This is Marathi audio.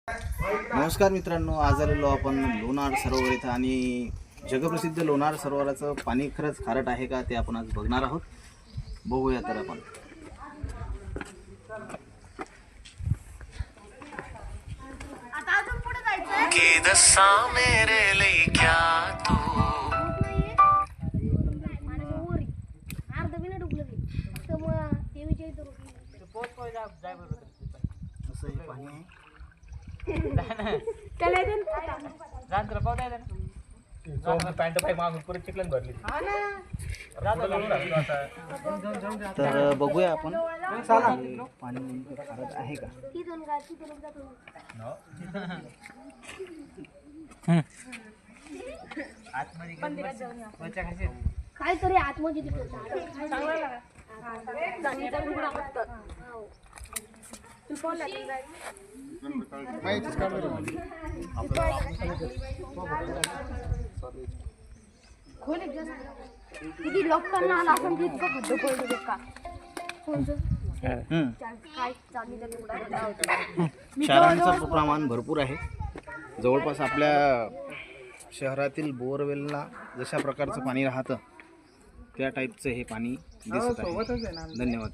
नमस्कार मित्रांनो, आज आलेलो आपण लोणार सरोवर इथं आणि जगप्रसिद्ध लोणार सरोवराचं पाणी खरंच खारट आहे का ते आपण आज बघणार आहोत. बघूया तर आपण. की दसा मेरे लिए क्या तू असं हे पाणी आहे. पॅन्ट पाय मागून परत चिकलन भरली. तर बघूया आपण पाणी नेमकं खारट आहे का. काहीतरी आतमध्ये किती लोकांना आला आपण तितकं खड्डं पडलं का क्षारांचं प्रमाण भरपूर आहे. जवळपास आपल्या शहरातील बोरवेलला जशा प्रकारचं पाणी राहतं त्या टाईपचं हे पाणी दिसत आहे. धन्यवाद.